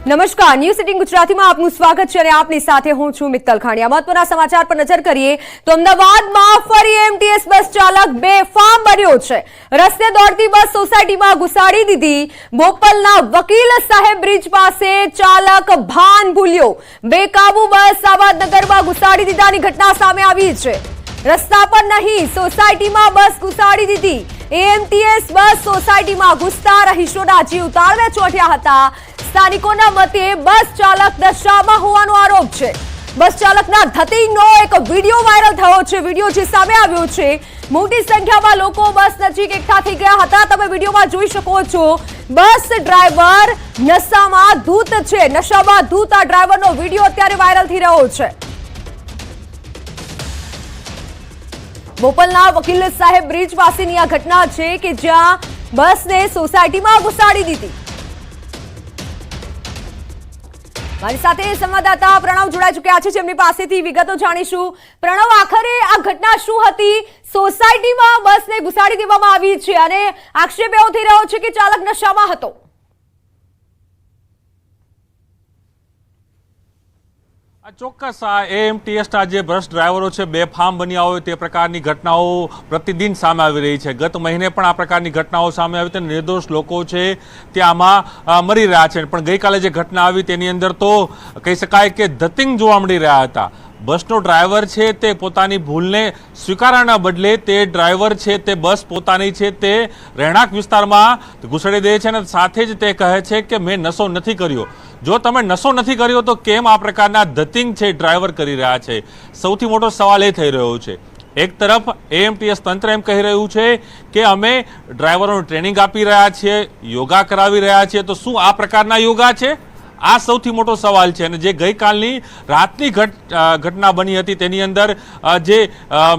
નમસ્કાર, ન્યૂઝ સિટીન ગુજરાતીમાં આપનું સ્વાગત છે અને આપની સાથે હું છું મિત્તલ ખાણીયા। મહત્વના સમાચાર પર નજર કરીએ તો અમદાવાદમાં ફરી એમટીએસ બસ ચાલક બેફામ બન્યો છે। રસ્તે દોડતી બસ સોસાયટીમાં ઘુસાડી દીધી। બોપલના વકીલ સાહેબ બ્રિજ પાસે ચાલક ભાન ભૂલ્યો, બેકાબુ બસ આબાદનગરમાં ઘુસાડી દીધાની ઘટના સામે આવી છે। રસ્તા પર નહીં, સોસાયટીમાં બસ ઘુસાડી દીધી। એમટીએસ બસ સોસાયટીમાં ઘુસતા રહીશોના જીવ તાળવે ચોંટ્યા હતા। સ્થાનિકોના મતે બસ ચાલક નશામાં હોવાનો આરોપ છે। બસ ચાલકના ધતિંગનો એક વિડીયો વાયરલ થયો છે। વિડીયો જે સામે આવ્યો છે, મોટી સંખ્યામાં લોકો બસ નજીક એકઠા થઈ ગયા હતા। તમે વિડીયોમાં જોઈ શકો છો, બસ ડ્રાઈવર નશામાં ધૂત છે। નશામાં ધૂત આ ડ્રાઈવરનો વિડીયો અત્યારે વાયરલ થઈ રહ્યો છે। બોપલના વકીલ સાહેબ બ્રિજ પાસેની આ ઘટના છે કે જ્યાં બસને સોસાયટીમાં ઘુસાડી દીધી। મારી સાથે સંવાદદાતા પ્રણવ જોડાઈ ચૂક્યા છે, જેમની પાસેથી વિગતો જાણીશું। પ્રણવ, આખરે આ ઘટના શું હતી? સોસાયટીમાં બસને ઘુસાડી દેવામાં આવી છે અને આક્ષેપ એવો થઈ રહ્યો છે કે ચાલક નશામાં હતો। ચોક્કસ આ એએમટીએસના જે બસ ડ્રાઈવરો છે બેફામ બન્યા હોય તે પ્રકારની ઘટનાઓ પ્રતિદિન સામે આવી રહી છે। ગત મહિને પણ આ પ્રકારની ઘટનાઓ સામે આવી, તે નિર્દોષ લોકો છે તે આમાં મરી રહ્યા છે। પણ ગઈકાલે જે ઘટના આવી તેની અંદર તો કહી શકાય કે ધતિંગ જોવા મળી રહ્યા હતા। બસનો ડ્રાઈવર છે તે પોતાની ભૂલને સ્વીકારવાના બદલે તે ડ્રાઈવર છે તે બસ પોતાની છે તે રહેણાંક વિસ્તારમાં ઘુસાડી દે છે અને સાથે જ તે કહે છે કે મેં નશો નથી કર્યો। જો તમે નશો નથી કર્યો તો કેમ આ પ્રકારના ધતિંગ છે ડ્રાઈવર કરી રહ્યા છે? સૌથી મોટો સવાલ એ થઈ રહ્યો છે। એક તરફ એએમટીએસ તંત્ર એમ કહી રહ્યું છે કે અમે ડ્રાઈવરોને ટ્રેનિંગ આપી રહ્યા છીએ, યોગા કરાવી રહ્યા છીએ, તો શું આ પ્રકારના યોગા છે? આ સૌથી મોટો સવાલ છે। અને જે ગઈકાલની રાતની ઘટના બની હતી તેની અંદર જે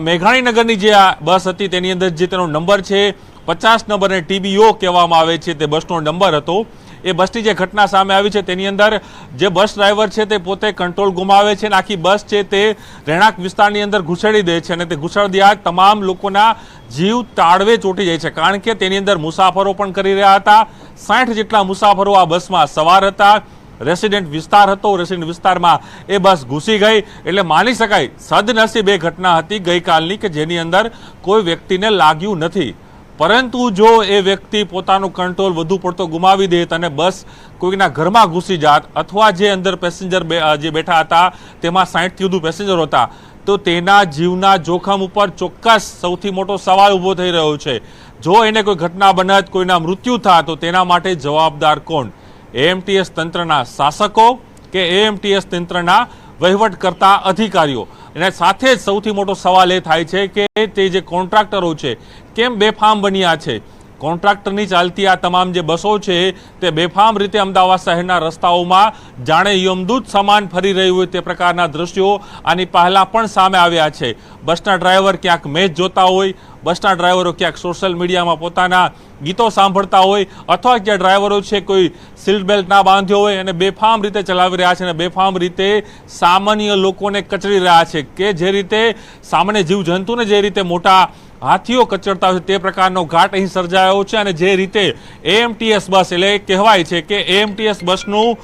મેઘાણીનગરની જે બસ હતી તેની અંદર જે તેનો નંબર છે 50 નંબર અને TBO કહેવામાં આવે છે તે બસનો નંબર હતો। એ બસની જે ઘટના સામે આવી છે તેની અંદર જે બસ ડ્રાઈવર છે તે પોતે કંટ્રોલ ગુમાવે છે અને આખી બસ છે તે રહેણાંક વિસ્તારની અંદર ઘુસાડી દે છે અને તે ઘુસાડી દયા તમામ લોકોના જીવ તાળવે ચોંટી જાય છે। કારણ કે તેની અંદર મુસાફરો પણ કરી રહ્યા હતા। 60 જેટલા મુસાફરો આ બસમાં સવાર હતા। રેસિડેન્ટ વિસ્તાર હતો, રેસિડેન્ટ વિસ્તારમાં એ બસ ઘૂસી ગઈ। એટલે માની શકાય સદનસીબે ઘટના હતી ગઈકાલની કે જેની અંદર કોઈ વ્યક્તિને લાગ્યું નથી। પરંતુ જો એ વ્યક્તિ પોતાનો કંટ્રોલ વધુ પડતો ગુમાવી દે અને બસ કોઈના ઘરમાં ઘૂસી જાત અથવા જે અંદર પેસેન્જર જે બેઠા હતા તેમાં 60થી વધુ પેસેન્જરો હતા તો તેના જીવના જોખમ ઉપર ચોક્કસ સૌથી મોટો સવાલ ઊભો થઈ રહ્યો છે। જો એને કોઈ ઘટના બનત, કોઈના મૃત્યુ થાય તો તેના માટે જવાબદાર કોણ? એએમટીએસ તંત્રના શાસકો કે એએમટીએસ તંત્રના વહીવટ કરતા અધિકારીઓ? અને સાથે જ સૌથી મોટો સવાલ એ થાય છે કે તે જે કોન્ટ્રાક્ટરો છે કેમ બેફામ બન્યા છે? કોન્ટ્રાક્ટરની ચાલતી આ તમામ જે બસો છે તે બેફામ રીતે અમદાવાદ શહેરના રસ્તાઓમાં જાણે યમદૂત સમાન ફરી રહ્યું હોય તે પ્રકારના દ્રશ્યો આની પહેલા પણ સામે આવ્યા છે। બસના ડ્રાઈવર ક્યાંક મેચ જોતા હોય, બસના ડ્રાઈવરો ક્યાંક સોશિયલ મીડિયામાં પોતાના ગીતો સાંભળતા હોય અથવા જે ડ્રાઈવરો છે કોઈ સીટ બેલ્ટ ના બાંધ્યો હોય અને બેફામ રીતે ચલાવી રહ્યા છે અને બેફામ રીતે સામાન્ય લોકોને કચડી રહ્યા છે। કે જે રીતે સામાન્ય જીવજંતુને જે રીતે મોટા હાથીઓ કચડતા હોય તે પ્રકારનો ઘાટ અહીં સર્જાયો છે। અને જે રીતે એએમટીએસ બસ એટલે કહેવાય છે કે એએમટીએસ બસનું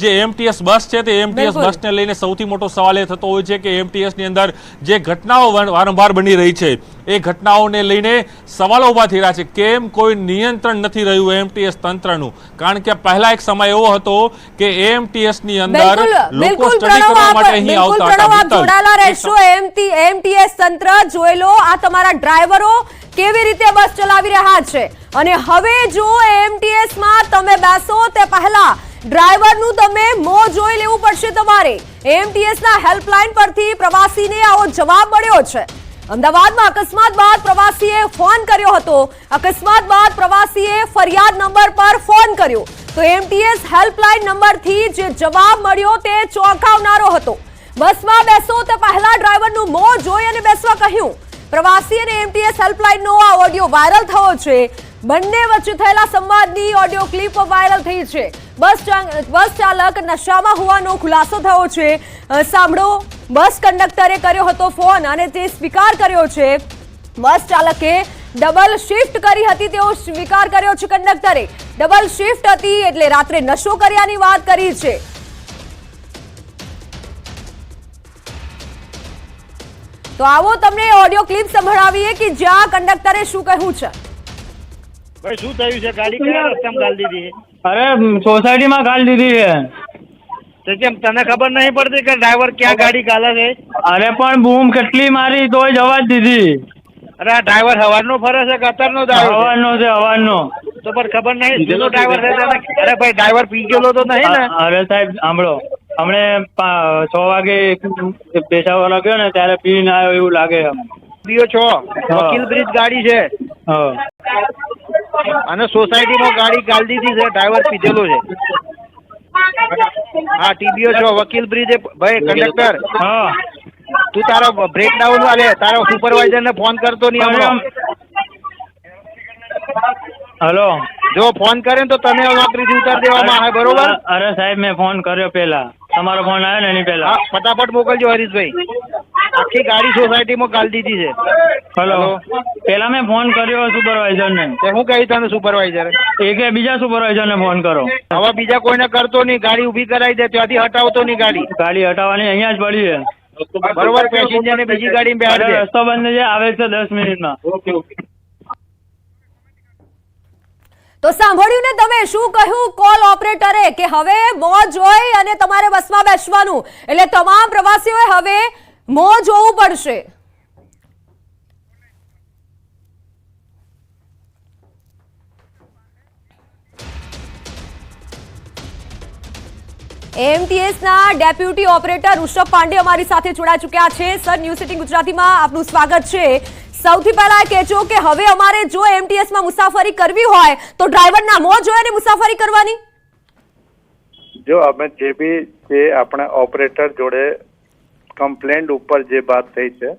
જે એએમટીએસ બસ છે તે એએમટીએસ બસને લઈને સૌથી મોટો સવાલ એ થતો હોય છે કે એએમટીએસની અંદર જે ઘટનાઓ વારંવાર બની રહી છે એ ઘટનાઓને લઈને સવાલો ઊભા થઈ રહ્યા છે। કેમ કોઈ નિયંત્રણ નથી રહ્યું એએમટીએસ તંત્રનું? કારણ કે પહેલા એક સમય એવો હતો કે એએમટીએસની અંદર લોકો સ્ટડી કરવા માટે અહીં આવતા હતા। જોડાયેલા રહેશો એએમટીએસ તંત્ર, જોઈ લો આ તમારા ડ્રાઈવરો કેવી રીતે બસ ચલાવી રહ્યા છે અને હવે જો એએમટીએસ માં તમે બેસો તે પહેલા ડ્રાઈવરનું તમે મોં જોઈ લેવું પડશે તમારે। એએમટીએસ ના હેલ્પલાઇન પરથી પ્રવાસીને આવો જવાબ મળ્યો છે। અમદાવાદમાં અકસ્માત બાદ પ્રવાસીએ ફોન કર્યો હતો। અકસ્માત બાદ પ્રવાસીએ ફરિયાદ નંબર પર ફોન કર્યો તો એએમટીએસ હેલ્પલાઇન નંબરથી જે જવાબ મળ્યો તે ચોંકાવનારો હતો। બસમાં બેસો તે પહેલા ડ્રાઈવરનું મોં જોઈ અને બેસવા કહ્યું। પ્રવાસી અને એએમટીએસ હેલ્પલાઇનનો આ ઓડિયો વાયરલ થયો છે। બંને વચ્ચે થયેલા સંવાદની ઓડિયો ક્લિપ વાયરલ થઈ છે। બસ ચાલક નશામાં હોવાનો ખુલાસો થયો છે। સાંભળો, બસ કંડક્ટરે કર્યો હતો ફોન અને તે સ્વીકાર કર્યો છે। બસ ચાલકે ડબલ શિફ્ટ કરી હતી તેવો સ્વીકાર કર્યો છે કંડક્ટરે. ડબલ શિફ્ટ હતી એટલે રાત્રે નશો કર્યાની વાત કરી છે. તો આવો તમને ઓડિયો ક્લિપ સંભળાવીએ કે જ્યાં કંડક્ટરે શું કહ્યું છે. ભાઈ શું થયું છે? ગાડી કયા રસ્તામાં ગાળી દીધી? અરે સોસાયટીમાં ગાળી દીધી છે. તો કેમ તને ખબર નહીં પડતી કે ડ્રાઈવર ક્યાં ગાડી ગાલે છે? અરે પણ બૂમ કેટલી મારી તોય જવા જ દીધી. અરે આ ડ્રાઈવર હવારનો ફરે છે કે અત્યારનો ડ્રાઈવર છે? હવાનો છે હવાનો. તો પણ ખબર નહીં જૂનો ડ્રાઈવર છે તને? અરે ભાઈ ડ્રાઈવર પી ગયેલો તો નહીં ને? અરે સાહેબ સાંભળો, હમણે 6 વાગે પેશાવર ગયો ને ત્યારે પીને આવ્યો એવું લાગે. પીઓ છો? વકીલ બ્રિજ ગાડી છે અને સોસાયટીમાં ગાડી ગાળી દીધી છે. ડ્રાઈવર પીધેલો છે. હા ટીબીઓ છો વકીલ બ્રિજે. ભાઈ કંડક્ટર, હા તું તારો બ્રેકડાઉન વાલે તારો સુપરવાઇઝર ને ફોન કરતો નહીં હમણાં. હલો, જો ફોન કરે ને તો તને નોકરીથી ઉતારી દેવામાં આવે, બરોબર? અરે સાહેબ મેં ફોન કર્યો પેલા, તમારો ફોન આવ્યો ને એની પેલા. હા ફટાફટ મોકલજો હરીશભાઈ. આખી ગાડી સોસાયટીમાં ગાળી દીધી છે. હલો, પેલા મેં ફોન કર્યો સુપરવાઇઝર ને. તે હું કહી તને સુપરવાઇઝર? એ કે બીજા સુપરવાઇઝર ને ફોન કરો. હવે બીજા કોઈને કરતો નહીં, ગાડી ઊભી કરાવી દે, ત્યાંથી હટાવતો નહીં ગાડી. ગાડી હટાવવાની અહીંયા જ પડી છે. બરોબર, પેસેન્જર ને બીજી ગાડી બેહાડ દે. રસ્તો બંધ છે, આવે છે 10 મિનિટમાં. તો સાંભળ્યું ને તમે શું કહ્યું કોલ ઓપરેટરે કે હવે મોં જોઈ અને તમારે બસમાં બેસવાનું, એટલે તમામ પ્રવાસીઓએ હવે મોં જોવું પડશે. એએમટીએસ ના ડેપ્યુટી ઓપરેટર ઋષભ પાંડે અમારી સાથે જોડાઈ ચૂક્યા છે. સર, ન્યૂઝ 18 ગુજરાતીમાં આપનું સ્વાગત છે. સૌથી પહેલા એ કહેજો કે હવે અમારે જો એમટીએસ માં મુસાફરી કરવી હોય તો ડ્રાઈવરના મોં જોઈને મુસાફરી કરવાની. જો અમે જે આપણે ઓપરેટર જોડે કમ્પ્લેન્ટ ઉપર જે બાત થઈ છે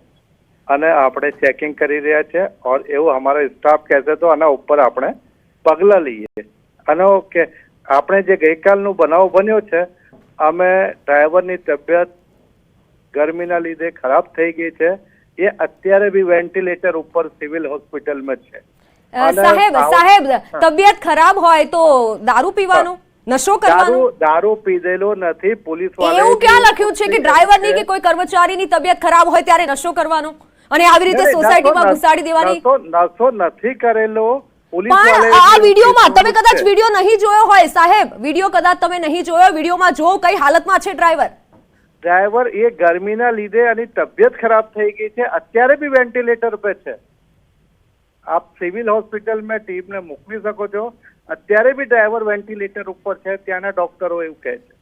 અને આપણે ચેકિંગ કરી રહ્યા છે ઓર એવું અમારો સ્ટાફ કહેશે તો આના ઉપર આપણે પગલાં લઈએ. અને કે આપણે જે ગઈકાલનું બનાવ બન્યો છે, અમે ડ્રાઈવરની તબિયત ગરમીના લીધે ખરાબ થઈ ગઈ છે, એ અત્યારે બી વેન્ટિલેટર ઉપર સિવિલ હોસ્પિટલમાં છે. સાહેબ તબિયત ખરાબ હોય તો દારૂ પીવાનો, નશો કરવાનો? દારૂ પીધેલો નથી. પોલીસ વાળા એવું ક્યાં લખ્યું છે કે ડ્રાઈવરની કે કોઈ કર્મચારીની તબિયત ખરાબ હોય ત્યારે નશો કરવાનો અને આવી રીતે સોસાયટીમાં ઘુસાડી દેવાની? નશો નથી કરેલો. પણ આ વિડીયોમાં તમે કદાચ વિડીયો નહીં જોયો હોય સાહેબ, વિડીયો કદાચ તમે નહીં જોયો, વિડીયોમાં જો કઈ હાલતમાં છે ડ્રાઈવર એ ગરમીના લીધે એની તબિયત ખરાબ થઈ ગઈ છે, અત્યારે બી વેન્ટિલેટર पे છે. આપ સિવિલ હોસ્પિટલમાં ટીમને મોકલી શકો છો. અત્યારે બી ડ્રાઈવર વેન્ટિલેટર ઉપર છે, ત્યાંના ડોક્ટરો એવું કહે છે.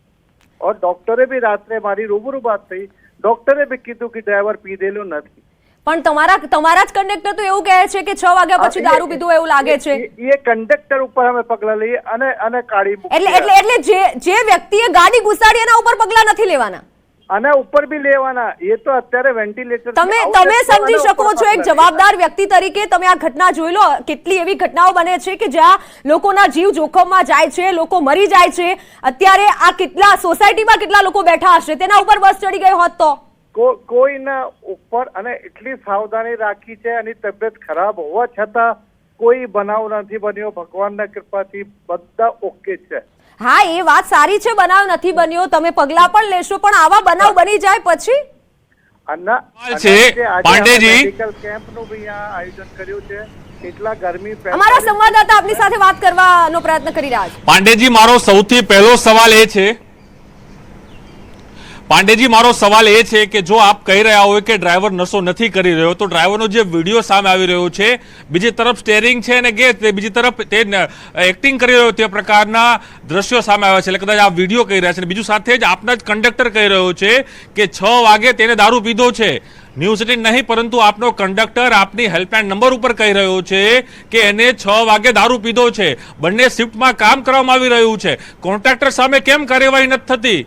ઓર ડોક્ટરે બી રાત્રે મારી રૂબરૂ વાત થઈ, ડોક્ટરે બી કીધું કે ડ્રાઈવર પીધેલું નથી. પણ તમારા જ કંડક્ટર તો એવું કહે છે કે 6 વાગ્યા પછી દારૂ પીધું એવું લાગે છે. એ કંડક્ટર ઉપર અમે પગલા લઈએ અને કાઢી એટલે જે વ્યક્તિએ ગાડી ઘુસાડી એના ઉપર પગલા નથી લેવાના, આના ઉપર બી લેવાના. એ તો અત્યારે વેન્ટિલેટર. તમે સમજી શકો છો એક જવાબદાર વ્યક્તિ તરીકે, તમે આ ઘટના જોઈ લો. કેટલી એવી ઘટનાઓ બને છે કે જ્યાં લોકોના જીવ જોખમમાં જાય છે, લોકો મરી જાય છે. અત્યારે આ કેટલા સોસાયટીમાં કેટલા લોકો બેઠા હશે, તેના ઉપર બસ ચડી ગઈ હોત તો કોઈના ઉપર. અને એટલી સાવધાની રાખી છે, એની તબિયત ખરાબ હોવા છતાં કોઈ બનાવ નથી બન્યો. ભગવાનના કૃપાથી બધા ઓકે છે. હા, એ વાત સારી છે, બનાવ નથી બન્યો, તમે પગલા પણ લેશો, પણ આવા બનાવ બની જાય પછી પાંડેજી કેમ્પનું બી આયોજન કર્યું છે. એટલા ગરમી અમારા સંવાદદાતા આપની સાથે વાત કરવાનો પ્રયત્ન કરી રહ્યા છે. પાંડેજી, મારો સૌથી પહેલો સવાલ એ છે કે જો આપ કહી રહ્યા હોય કે ડ્રાઈવર નશો નથી કરી રહ્યો, તો ડ્રાઈવરનો જે વિડીયો સામે આવી રહ્યો છે, બીજી તરફ સ્ટેરિંગ છે અને બીજી તરફ તે એક્ટિંગ કરી રહ્યો, તે પ્રકારના દ્રશ્યો સામે આવ્યા છે. એટલે કદાચ આ વિડીયો કહી રહ્યા છે. બીજું સાથે જ આપના જ કંડક્ટર કહી રહ્યો છે કે 6 વાગે તેને દારૂ પીધો છે. ન્યૂઝ 18 નહીં પરંતુ આપનો કંડક્ટર આપની હેલ્પલાઇન નંબર ઉપર કહી રહ્યો છે કે એને 6 વાગે દારૂ પીધો છે. બંને શિફ્ટમાં કામ કરવામાં આવી રહ્યું છે. કોન્ટ્રાક્ટર સામે કેમ કાર્યવાહી નથી થતી?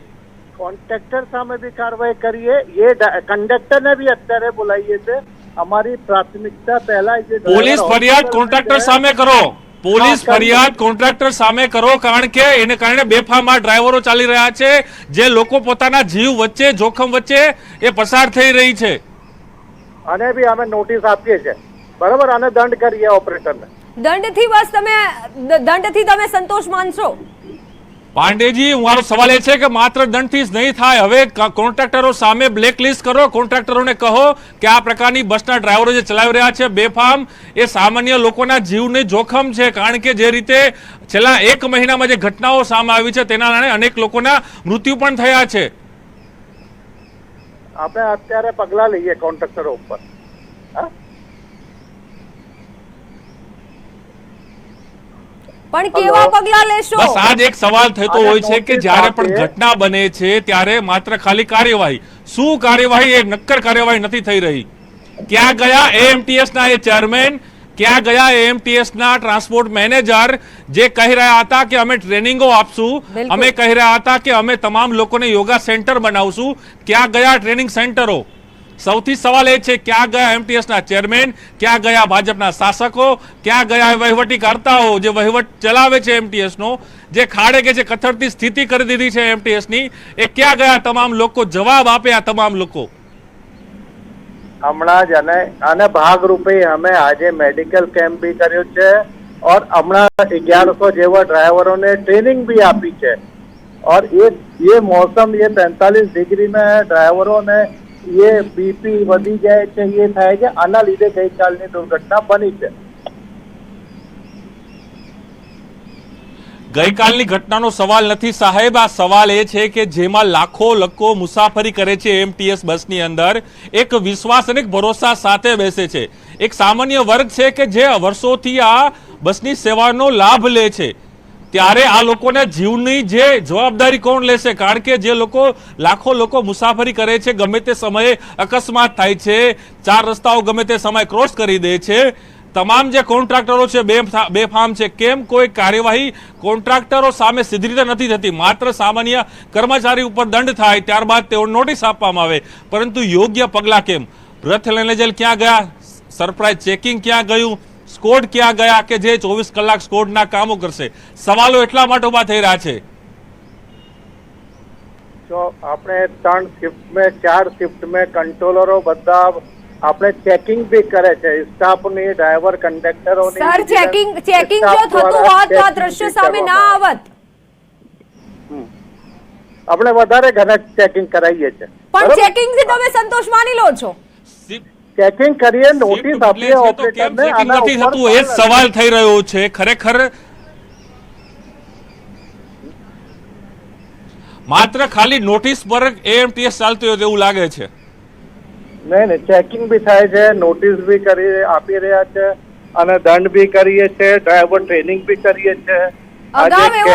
કોન્ટ્રાક્ટર સામે બી કાર્યવાહી કરીએ. એ કંડક્ટરને બી અત્યારે બોલાવીએ છે. અમારી પ્રાથમિકતા પહેલા પોલીસ ફરિયાદ કોન્ટ્રાક્ટર સામે કરો. પોલીસ ફરિયાદ કોન્ટ્રાક્ટર સામે કરો, કારણ કે એને કારણે બેફામ ડ્રાઈવરો ચાલી રહ્યા છે, જે લોકો પોતાના જીવ વચ્ચે જોખમ વચ્ચે એ પસાર થઈ રહી છે. અને બી અમે નોટિસ આપીએ છીએ. બરાબર, અને દંડ કરીએ ઓપરેટરને. દંડથી તમે સંતોષ માનશો? પાંડેજી, મારો સવાલ એ છે કે માત્ર દંડથી જ નહીં થાય. હવે કોન્ટ્રાક્ટરો સામે બ્લેકલિસ્ટ કરો. કોન્ટ્રાક્ટરોને કહો કે આ પ્રકારની બસના ડ્રાઈવરો જે ચલાવી રહ્યા છે બેફામ, એ સામાન્ય લોકોના જીવને જોખમ છે. કારણ કે જે રીતે છેલ્લા 1 મહિનામાં જે ઘટનાઓ સામે આવી છે તેના કારણે અનેક લોકોના મૃત્યુ પણ થયા છે. આપણે અત્યારે પગલા લઈએ કોન્ટ્રાક્ટરો ઉપર. પણ કેવા પગલા લેશો? બસ આજ એક સવાલ થતો હોય છે કે જ્યારે પણ ઘટના બને છે ત્યારે માત્ર ખાલી કાર્યવાહી, શું કાર્યવાહી? એ નક્કર કાર્યવાહી નથી થઈ રહી. ક્યાં ગયા એએમટીએસ ના એ ચેરમેન? ક્યાં ગયા એએમટીએસ ના ટ્રાન્સપોર્ટ મેનેજર જે કહી રહ્યા હતા કે અમે ટ્રેનિંગો આપશું, અમે કહી રહ્યા હતા કે અમે તમામ લોકોને યોગા સેન્ટર બનાવશું? ક્યાં ગયા ટ્રેનિંગ સેન્ટરો? સૌથી સવાલ એ છે ક્યાં ગયા એમટીએસ ના ચેરમેન? ક્યાં ગયા ભાજપના શાસકો? ક્યાં ગયા વહીવટીકર્તાઓ જે વહીવટ ચલાવે છે એમટીએસ નો, જે ખાડે કે જે કથળતી સ્થિતિ કરી દીધી છે એમટીએસ ની? એ ક્યાં ગયા તમામ લોકો? જવાબ આપે આ તમામ લોકો. હમણાં જ આને ભાગરૂપે અમે આજે મેડિકલ કેમ્પ બી કર્યો છે और હમણાં 1100 જેવા ડ્રાઈવરોને ટ્રેનિંગ બી આપી છે. और ये मौसम ये 45 डिग्री में ડ્રાઈવરોને ये बीपी વધી જાય છે, ये થાય છે. આના લીધે ગઈકાલની દુર્ઘટના બની છે. ગઈકાલની ઘટનાનો સવાલ નથી સાહેબ, આ સવાલ એ છે કે જેમાં લાખો લોકો મુસાફરી કરે છે એમટીએસ બસની અંદર, એક વિશ્વાસ અને ભરોસા સાથે બેસે છે. એક સામાન્ય વર્ગ છે કે જે વર્ષોથી આ બસની સેવાનો લાભ લે છે. ત્યારે આ લોકોના જીવની જે જવાબદારી કોણ લેશે? કારણ કે જે લોકો લાખો લોકો મુસાફરી કરે છે, ગમે તે સમયે અકસ્માત થાય છે, 4 રસ્તાઓ ગમે તે સમયે ક્રોસ કરી દે છે. તમામ જે કોન્ટ્રાક્ટરો છે બેફામ છે. કેમ કોઈ કાર્યવાહી કોન્ટ્રાક્ટરો સામે સીધી રીતે નથી થતી? માત્ર સામાન્ય કર્મચારી ઉપર દંડ થાય, ત્યારબાદ તેઓ નોટિસ આપવામાં આવે, પરંતુ યોગ્ય પગલા કેમ? રથ મેનેજર ક્યાં ગયા? સરપ્રાઇઝ ચેકિંગ ક્યાં ગયું? સ્કોડ ક્યાં ગયા કે જે 24 કલાક સ્કોડના કામો કરશે? સવાલો એટલા માટે ઉભા થઈ રહ્યા છે. તો આપણે 3 શિફ્ટ में 4 શિફ્ટ में કંટ્રોલરો બધા આપણે ચેકિંગ બી કરે છે, સ્ટાફની, ડ્રાઈવર, કંડક્ટરોની. સર, ચેકિંગ જો થતું હોત તો આ દ્રશ્ય સામે ના આવત. આપણે વધારે ઘણા ચેકિંગ કરાવીએ છે. પણ ચેકિંગ થી તમે સંતોષ માની લો છો? ચેકિંગ કરીએ, નોટિસ આપીએ ઓપરેટરને. આના નથી થતું એ જ સવાલ થઈ રહ્યો છે. ખરેખર માત્ર ખાલી નોટિસ પર એએમટીએસ ચાલતું હોય તેવું લાગે છે. નહીં, ચેકિંગ બી થાય છે, નોટિસ બી આપી રહ્યા છે, અને દંડ બી કરીએ છે, ડ્રાઈવર ટ્રેનિંગ બી કરીએ છે. અગાઉ એવો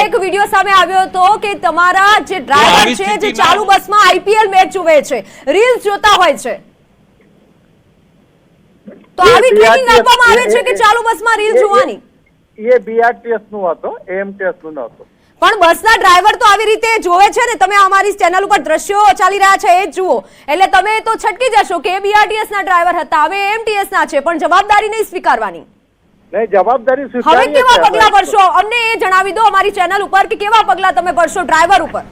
એક વિડીયો સામે આવ્યો હતો કે તમારા જે ડ્રાઈવર છે જે ચાલુ બસમાં આઈપીએલ મેચ જુએ છે, રીલ્સ જોતા હોય છે, તો આવી ટ્રેનિંગ આપવામાં આવે છે કે ચાલુ બસમાં રીલ જોવાની? એ બીઆરટીએસ નું હતો, એએમટીએસ નું નહોતું. પણ બસના ડ્રાઈવર તો આવી રીતે જોવે છે ને. તમે અમારી ચેનલ ઉપર દ્રશ્યો ચાલી રહ્યા છે એ જ જુઓ, એટલે તમે તો છટકી જશો કે બીઆરટીએસ ના ડ્રાઈવર હતા, હવે એએમટીએસ ના છે, પણ જવાબદારી નહીં સ્વીકારવાની. નહીં, જવાબદારી હવે કેવા પગલા ભરશો? અમને એ જણાવી દો અમારી ચેનલ ઉપર કે કેવા પગલા તમે ભરશો ડ્રાઈવર ઉપર.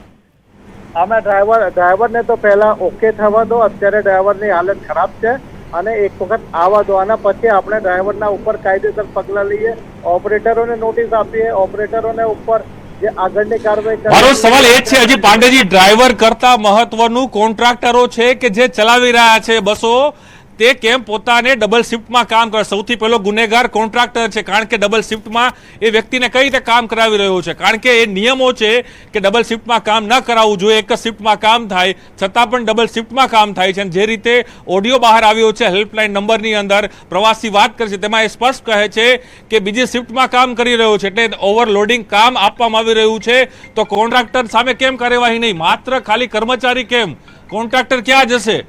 અમે ડ્રાઈવરને તો પહેલા ઓકે થવા દો. અત્યારે ડ્રાઈવરની હાલત ખરાબ છે, અને એક વખત આવવા દો, અને પછી આપણે ડ્રાઈવરના ઉપર કાયદેસર પગલા લઈએ, ઓપરેટરોને નોટિસ આપીએ, ઓપરેટરોને ઉપર જે આગળની કાર્યવાહી. મારો સવાલ એ છે હજી પાંડેજી, ડ્રાઈવર કરતા મહત્વનું કોન્ટ્રાક્ટરો છે કે જે ચલાવી રહ્યા છે બસો, તે કેમ પોતાને ડબલ શિફ્ટમાં કામ કરે? સૌથી પહેલો ગુનેગાર કોન્ટ્રાક્ટર છે, કારણ કે ડબલ શિફ્ટમાં એ વ્યક્તિને કઈ રીતે કામ કરાવી રહ્યો છે? કારણ કે એ નિયમો છે કે ડબલ શિફ્ટમાં કામ ન કરાવવું જોઈએ, એક જ શિફ્ટમાં કામ થાય, છતાં પણ ડબલ શિફ્ટમાં કામ થાય છે. જે રીતે ઓડિયો બહાર આવ્યો છે હેલ્પલાઇન નંબરની અંદર, પ્રવાસી વાત કરે છે, તેમાં એ સ્પષ્ટ કહે છે કે બીજી શિફ્ટમાં કામ કરી રહ્યો છે, એટલે ઓવરલોડિંગ કામ આપવામાં આવી રહ્યું છે. તો કોન્ટ્રાક્ટર સામે કેમ કાર્યવાહી નહીં? માત્ર ખાલી કર્મચારી કેમ? કોન્ટ્રાક્ટર ક્યાં જશે?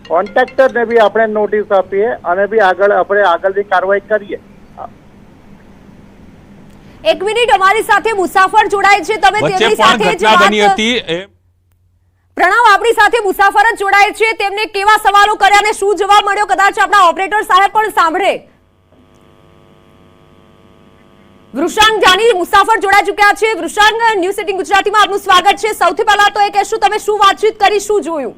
કોન્ટ્રાક્ટરને બી આપણે નોટિસ આપીએ, અને બી આપણે આગળની કાર્યવાહી કરીએ. એક મિનિટ, અમારી સાથે મુસાફર જોડાય છે, તમે તેમની સાથે જ વાત. પ્રણવ, આપણી સાથે મુસાફર જ જોડાય છે, તેમને કેવા સવાલો કર્યા અને શું જવાબ મળ્યો? કદાચ આપણા ઓપરેટર સાહેબ પણ સાંભળે. વૃષાંગ જાની મુસાફર જોડાઈ ચુક્યા છે. વૃષાંગ, ન્યૂઝ 18 ગુજરાતીમાં આપનું સ્વાગત છે. સૌથી પહેલા તો એ કહેશું તમે શું વાતચીત કરી, શું જોયું?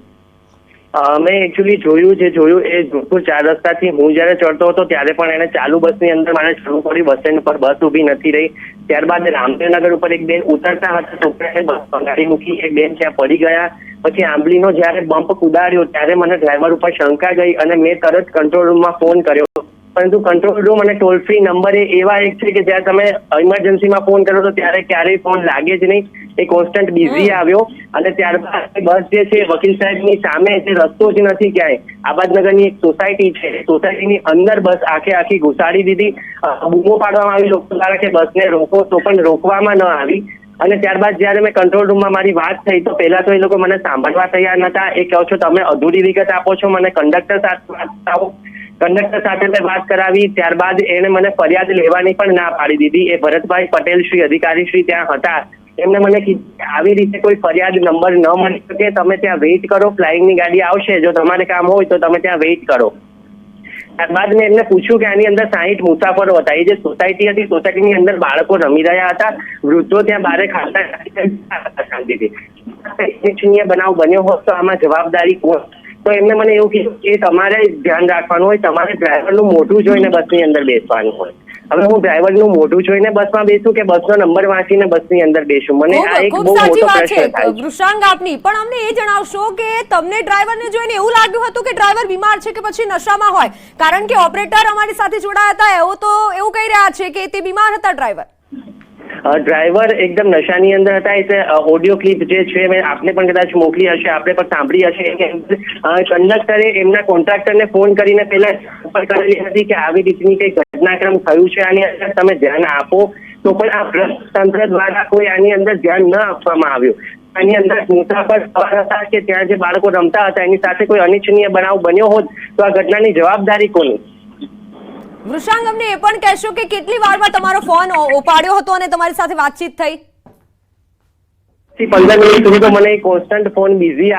મેં એકચ્યુઅલી જોયું એ જોધપુર 4 રસ્તાથી હું જયારે ચડતો હતો ત્યારે પણ એને ચાલુ બસની અંદર મારે ચડવું પડ્યું. બસ સ્ટેન્ડ પર બસ ઊભી નથી રહી. ત્યારબાદ રામદેવનગર ઉપર એક બેન ઉતરતા હતા તો બસ પગાડી મૂકી, એક બેન ત્યાં પડી ગયા. પછી આંબલીનો જયારે બમ્પ કુદાડ્યો ત્યારે મને ડ્રાઈવર ઉપર શંકા ગઈ અને મેં તરત કંટ્રોલ રૂમમાં ફોન કર્યો. પરંતુ કંટ્રોલ રૂમ અને ટોલ ફ્રી નંબર એવા એક છે કે જ્યારે તમે ઇમરજન્સીમાં ફોન કરો તો ત્યારે ક્યારેય ફોન લાગે જ નહીં. એ કોન્સ્ટન્ટ બિઝી આવ્યો અને ત્યારબાદ બસ જે છે વકીલ સાહેબની સામે જે રસ્તો જ નથી ક્યાંય, આબાદનગરની એક સોસાયટી છે, સોસાયટીની અંદર બસ આખી ઘુસાડી દીધી. બૂમો પાડવામાં આવી લોકો દ્વારા કે બસને રોકો, તો પણ રોકવામાં ન આવી. અને ત્યારબાદ જયારે મેં કંટ્રોલ રૂમમાં મારી વાત થઈ તો પહેલા તો એ લોકો મને સાંભળવા તૈયાર નતા. એ કહો છો તમે અધૂરી વિગત આપો છો, મને કંડક્ટર સાથે વાત કરાવો. કંડક્ટર સાથે મેં વાત કરાવી. ત્યારબાદ એને મને ફરિયાદ લેવાની પણ ના પાડી દીધી. એ ભરતભાઈ પટેલ શ્રી અધિકારી શ્રી ત્યાં હતા. એમને મને કીધું આવી રીતે કોઈ ફરિયાદ નંબર ન મળી શકે, તમે ત્યાં વેઇટ કરો, ફ્લાઇંગની ગાડી આવશે, જો તમારે કામ હોય તો તમે ત્યાં વેઇટ કરો. ત્યારબાદ મેં એમને પૂછ્યું કે આની અંદર 60 મુસાફરો હતા. એ જે સોસાયટી હતી, સોસાયટીની અંદર બાળકો રમી રહ્યા હતા, વૃદ્ધો ત્યાં બારે ખાતા શાંતિથી. બનાવ બન્યો હોત તો આમાં જવાબદારી કોણ? તો એમને મને એવું કીધું કે તમારે ધ્યાન રાખવાનું હોય, તમારે ડ્રાઈવરનું મોઢું જોઈને બસની અંદર બેસવાનું હોય. હવે હું ડ્રાઈવરનું મોઢું જોઈને બસમાં બેસું કે બસનો નંબર વાંચીને બસની અંદર બેસું? મને આ એક ખૂબ બહુ સાચી મોટો વાત છે પ્રશ્ન થાય છે. વૃષાંગ આપની. પણ અમને એ જણાવશો કે તમને ડ્રાઈવરને જોઈને એવું લાગ્યું હતું કે ડ્રાઈવર બીમાર છે કે પછી નશામાં હોય? કારણ કે ઓપરેટર અમારી સાથે જોડાયા હતા, એવું કહી રહ્યા છે કે તે બીમાર હતા ડ્રાઈવર. ડ્રાઈવર એકદમ નશાની અંદર હતા. એટલે ઓડિયો ક્લિપ જે છે મેં આપને પણ કદાચ મોકલી હશે, આપણે પણ સાંભળી હશે. કંડક્ટરે એમના કોન્ટ્રાક્ટરને ફોન કરીને પહેલા ઉપર કરેલી હતી કે આવી રીતની કઈ ઘટનાક્રમ થયું છે, આની અંદર તમે ધ્યાન આપો. તો પણ આ તંત્ર દ્વારા કોઈ આની અંદર ધ્યાન ન આપવામાં આવ્યું. આની અંદર મુસાફર સવાર હતા કે ત્યાં જે બાળકો રમતા હતા એની સાથે કોઈ અનિચ્છનીય બનાવ બન્યો હોત તો આ ઘટનાની જવાબદારી કોની? વૃષાંગ, અમને એ પણ કહેશો કે કેટલી વારમાં તમારો ફોન ઉપાડ્યો હતો અને તમારી સાથે વાતચીત થઈ? 15 મિનિટ સુધી તો મને કોન્સ્ટન્ટ ફોન બિઝી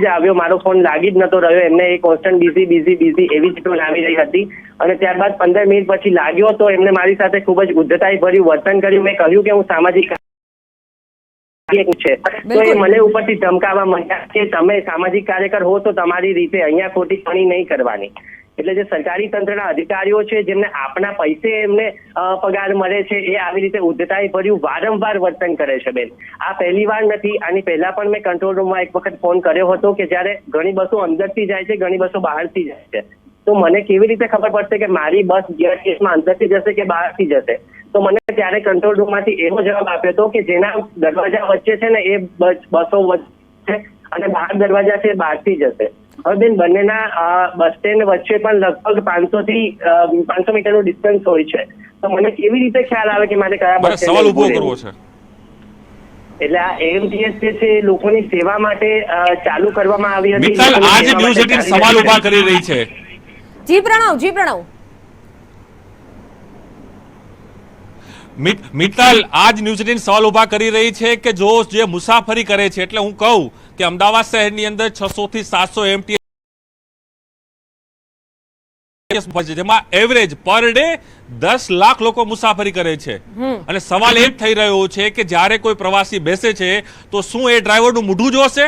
જ આવ્યો. મારો ફોન લાગી જ નતો રહ્યો. એમને એ કોન્સ્ટન્ટ બિઝી એવી જ ટોન આવી રહી હતી. અને ત્યારબાદ 15 મિનિટ પછી લાગ્યો તો એમને મારી સાથે ખૂબ જ ઉદ્ધતાઈ ભર્યું વર્તન કર્યું. મેં કહ્યું કે હું સામાજિક છે, તો એ મને ઉપરથી ધમકાવવા માંડ્યા કે તમે સામાજિક કાર્યકર હો તો તમારી રીતે અહીંયા ખોટી ખણી નહીં કરવાની. એટલે જે સરકારી તંત્રના અધિકારીઓ છે જેમને આપના પૈસે એમને પગાર મળે છે એ આવી રીતે ઉદ્ધતાઈ ભર્યું વારંવાર વર્તન કરે છે. બેન, આ પહેલી વાર નથી. આની પહેલા પણ મેં કંટ્રોલ રૂમમાં એક વખત ફોન કર્યો હતો કે જ્યારે ઘણી બસો અંદરથી જાય છે, ઘણી બસો બહારથી જાય છે. તો મને કેવી રીતે ખબર પડશે કે મારી બસ ગેરકેસમાં અંદરથી જશે કે બહારથી જશે? તો મને ત્યારે કંટ્રોલ રૂમમાંથી એવો જવાબ આપ્યો હતો કે જેના દરવાજા વચ્ચે છે ને એ બસો વચ્ચે અને બહાર દરવાજા છે બહારથી જશે. હવે બેન, બંનેના બસ સ્ટેન્ડ વચ્ચે પણ લગભગ 500 મીટરનું ડિસ્ટન્સ હોય છે. તો મને કેવી રીતે ખ્યાલ આવે કે મારે કયા બસ સવાલ ઉભો કરવો છે? એટલે આ એએમટીએસ જે છે લોકોની સેવા માટે ચાલુ કરવામાં આવી હતી. મિત્તલ, આજ ન્યૂઝ 18 સવાલ ઉભા કરી રહી છે. જી પ્રણવ. મિત્તલ, આજ ન્યૂઝ 18 સવાલ ઉભા કરી રહી છે કે જો જે મુસાફરી કરે છે, એટલે હું કહું કે અમદાવાદ શહેરની અંદર 600 થી 700 એમટીએસ જેમાં એવરેજ પર ડે 10 લાખ લોકો મુસાફરી કરે છે. અને સવાલ એ જ થઈ રહ્યો છે કે જ્યારે કોઈ પ્રવાસી બેસે છે તો શું એ ડ્રાઈવરનું મોઢું જોશે?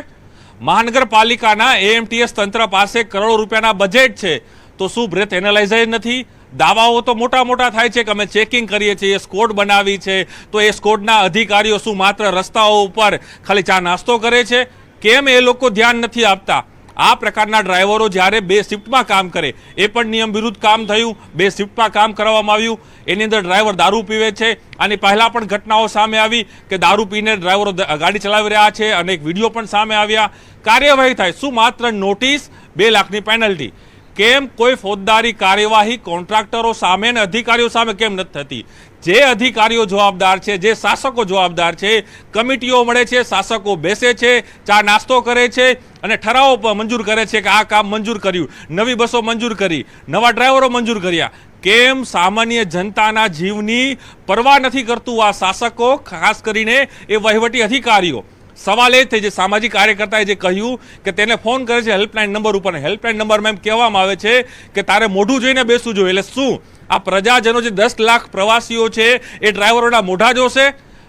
મહાનગરપાલિકાના એએમટીએસ તંત્ર પાસે કરોડો રૂપિયાના બજેટ છે, તો શું બ્રેથ એનાલાઇઝર નથી? દાવાઓ તો મોટા થાય છે કે અમે ચેકિંગ કરીએ છીએ, સ્કોડ બનાવી છે, તો એ સ્કોડના અધિકારીઓ શું માત્ર રસ્તાઓ ઉપર ખાલી ચા નાસ્તો કરે છે? કેમ એ લોકો ધ્યાન નથી આપતા? આ પ્રકારના ડ્રાઈવરો જ્યારે 2 શિફ્ટમાં કામ કરે, એ પણ નિયમ વિરુદ્ધ કામ થયું. 2 શિફ્ટમાં કામ કરવામાં આવ્યું. એની અંદર ડ્રાઈવર દારૂ પીવે છે. આની પહેલા પણ ઘટનાઓ સામે આવી કે દારૂ પીને ડ્રાઈવરો ગાડી ચલાવી રહ્યા છે અને એક વિડીયો પણ સામે આવ્યા. કાર્યવાહી થાય, શું માત્ર નોટિસ, 2 લાખની પેનલ્ટી? કેમ કોઈ ફોજદારી કાર્યવાહી કોન્ટ્રાક્ટરો સામે અને અધિકારીઓ સામે કેમ નથી થતી? જે અધિકારીઓ જવાબદાર છે, જે શાસકો જવાબદાર છે, કમિટીઓ મળે છે, શાસકો બેસે છે, ચા નાસ્તો કરે છે અને ઠરાવો મંજૂર કરે છે કે આ કામ મંજૂર કર્યું, નવી બસો મંજૂર કરી, નવા ડ્રાઈવરો મંજૂર કર્યા. કેમ સામાન્ય જનતાના જીવની પરવા નથી કરતું આ શાસકો, ખાસ કરીને એ વહીવટી અધિકારીઓ? સવાલ એ છે જે સામાજિક કાર્યકર્તાએ જે કહ્યું કે તેને ફોન કરે છે હેલ્પલાઇન નંબર ઉપર. હેલ્પલાઇન નંબરમાં એમ કહેવામાં આવે છે કે તારે મોઢું જોઈને બેસવું જોઈએ. એટલે શું આ પ્રજાજનો જે 10 લાખ પ્રવાસીઓ છે એ ડ્રાઈવરોના મોઢા જોશે?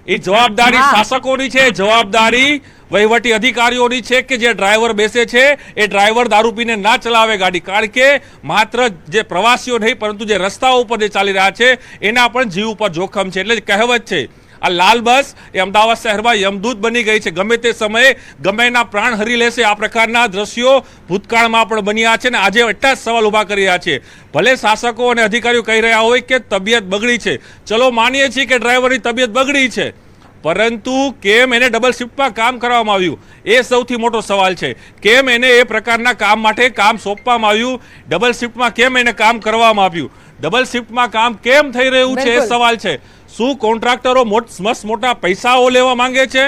એ જવાબદારી હા. શાસકોની છે, જવાબદારી વહીવટી અધિકારીઓની છે કે જે ડ્રાઈવર બેસે છે એ ડ્રાઈવર દારૂ પીને ના ચલાવે ગાડી, કારણ કે માત્ર જે પ્રવાસીઓ નહીં પરંતુ જે રસ્તાઓ ઉપર જે ચાલી રહ્યા છે એના પણ જીવ ઉપર જોખમ છે. એટલે જ કહેવત છે આ લાલ બસ એ અમદાવાદ શહેરમાં યમદૂત બની ગઈ છે. ગમે તે સમયે ગમે એના પ્રાણ હરી લેશે. આ પ્રકારના દ્રશ્યો ભૂતકાળમાં પણ બન્યા છે ને આજે એટલા જ સવાલ ઉભા કરી રહ્યા છે. ભલે શાસકો અને અધિકારીઓ કહી રહ્યા હોય કે તબિયત બગડી છે, ચલો માનીએ છીએ કે ડ્રાઈવરની તબિયત બગડી છે, પરંતુ કેમ એને ડબલ શિફ્ટમાં કામ કરવામાં આવ્યું એ સૌથી મોટો સવાલ છે. કેમ એને એ પ્રકારના કામ માટે કામ સોંપવામાં આવ્યું, ડબલ શિફ્ટમાં કેમ એને કામ કરવામાં આવ્યું, ડબલ શિફ્ટમાં કામ કેમ થઈ રહ્યું છે એ બિલકુલ. સવાલ છે. શું કોન્ટ્રાક્ટરો મસ્ત મોટા પૈસાઓ લેવા માંગે છે?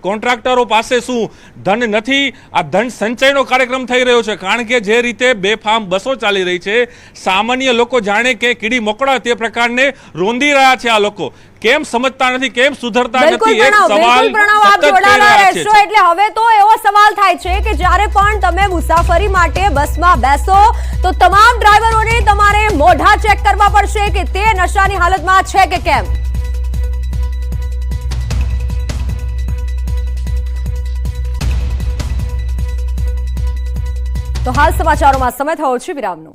કોન્ટ્રાક્ટરો પાસે શું ધન નથી? આ ધન સંચયનો કાર્યક્રમ થઈ રહ્યો છે, કારણ કે જે રીતે બેફામ બસો ચાલી રહી છે, સામાન્ય લોકો જાણે કે કીડી મકોડા તે પ્રકારને રોંદી રહ્યા છે. આ લોકો કેમ સમજતા નથી, કેમ સુધરતા બિલકુલ નથી? એક પ્રણવ, સવાલ બિલકુલ પ્રણવ, આપ સતત કરી જોડાયેલા રહ્યા છે. રહેશો. એટલે હવે તો એવો સવાલ થાય છે કે જ્યારે પણ તમે મુસાફરી માટે બસમાં બેસો તો તમામ ડ્રાઈવરોને તમારે મોઢા ચેક કરવા પડશે કે તે નશાની હાલતમાં છે કે કેમ. તો હાલ સમાચારોમાં સમય થયો છે વિરામનો.